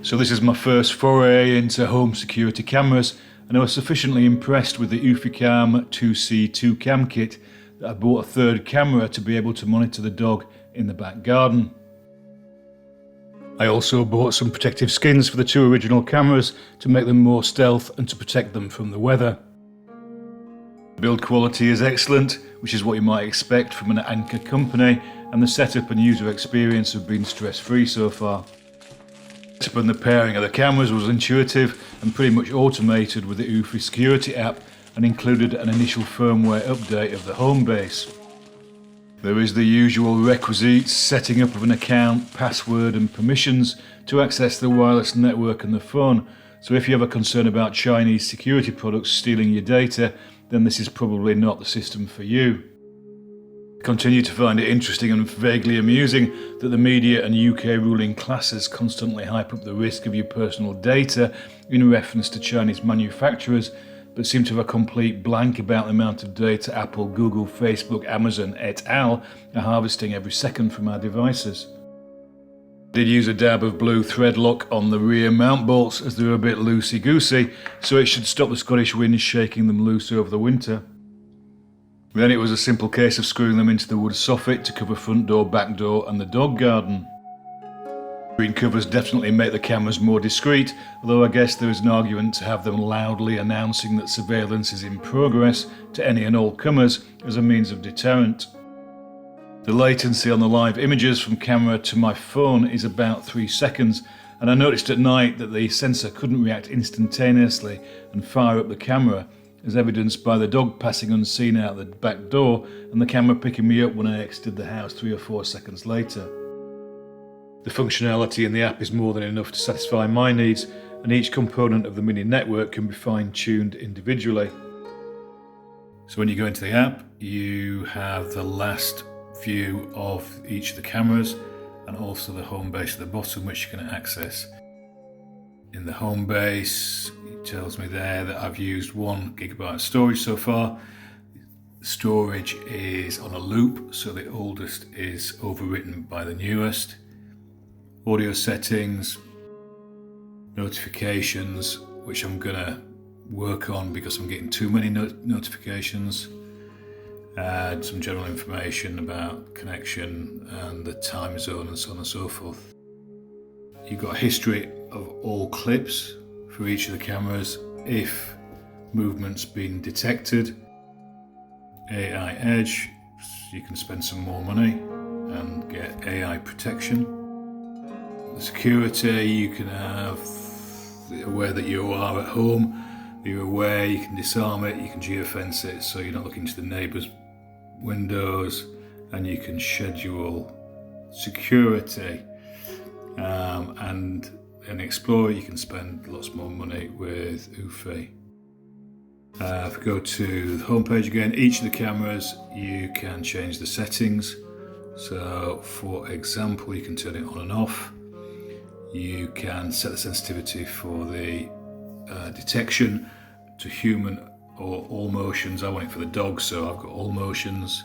So this is my first foray into home security cameras, and I was sufficiently impressed with the eufyCam 2C2 cam kit that I bought a third camera to be able to monitor the dog in the back garden. I also bought some protective skins for the two original cameras to make them more stealth and to protect them from the weather. The build quality is excellent, which is what you might expect from an Anker company, and the setup and user experience have been stress-free so far. The pairing of the cameras was intuitive and pretty much automated with the Eufy security app, and included an initial firmware update of the home base. There is the usual requisites: setting up of an account, password and permissions to access the wireless network and the phone. So if you have a concern about Chinese security products stealing your data, then this is probably not the system for you. I continue to find it interesting and vaguely amusing that the media and UK ruling classes constantly hype up the risk of your personal data in reference to Chinese manufacturers, but seem to have a complete blank about the amount of data Apple, Google, Facebook, Amazon et al. Are harvesting every second from our devices. I did use a dab of blue thread lock on the rear mount bolts as they were a bit loosey-goosey, so it should stop the Scottish winds shaking them loose over the winter. Then it was a simple case of screwing them into the wood soffit to cover front door, back door and the dog garden. Green covers definitely make the cameras more discreet, although I guess there is an argument to have them loudly announcing that surveillance is in progress to any and all comers as a means of deterrent. The latency on the live images from camera to my phone is about 3 seconds, and I noticed at night that the sensor couldn't react instantaneously and fire up the camera, as evidenced by the dog passing unseen out the back door and the camera picking me up when I exited the house 3 or 4 seconds later. The functionality in the app is more than enough to satisfy my needs, and each component of the mini network can be fine-tuned individually. So when you go into the app, you have the last view of each of the cameras and also the home base at the bottom, which you can access. In the home base, it tells me there that I've used 1 GB of storage so far. Storage is on a loop, so the oldest is overwritten by the newest. Audio settings, notifications, which I'm gonna work on because I'm getting too many notifications. Add some general information about connection and the time zone and so on and so forth. You've got a history of all clips for each of the cameras if movement's been detected. AI Edge, you can spend some more money and get AI protection. The security, you can have aware that you are at home, you're aware, you can disarm it, you can geofence it so you're not looking into the neighbours' windows, and you can schedule security. And in Explorer you can spend lots more money with Eufy. If we go to the homepage again, each of the cameras you can change the settings. So for example, you can turn it on and off. You can set the sensitivity for the detection to human or all motions. I want it for the dog, so I've got all motions.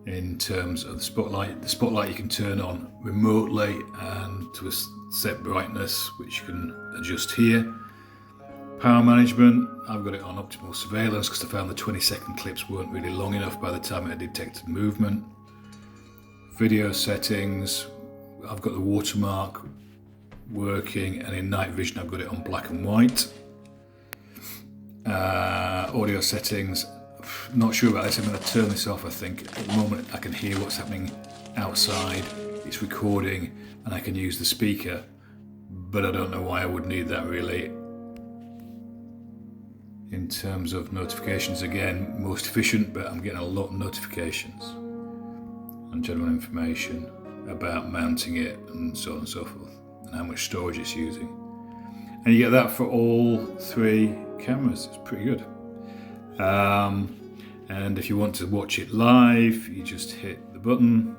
In terms of the spotlight you can turn on remotely and to a set brightness, which you can adjust here. Power management, I've got it on optimal surveillance because I found the 20-second clips weren't really long enough by the time it detected movement. Video settings, I've got the watermark working, and in night vision I've got it on black and white. Audio settings, not sure about this, I'm going to turn this off. I think at the moment I can hear what's happening outside, it's recording and I can use the speaker, but I don't know why I would need that really. In terms of notifications, again, most efficient, but I'm getting a lot of notifications and general information about mounting it and so on and so forth, and how much storage it's using. And you get that for all 3 cameras. It's pretty good. And if you want to watch it live, you just hit the button,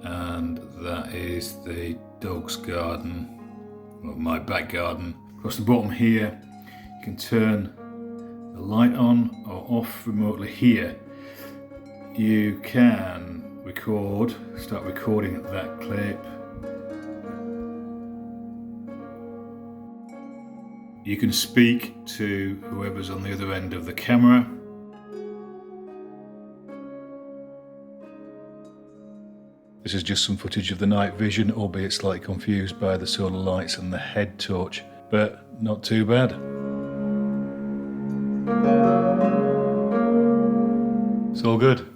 and that is the dog's garden, or my back garden. Across the bottom here, you can turn the light on or off remotely here. You can start recording that clip. You can speak to whoever's on the other end of the camera. This is just some footage of the night vision, albeit slightly confused by the solar lights and the head torch, but not too bad. It's all good.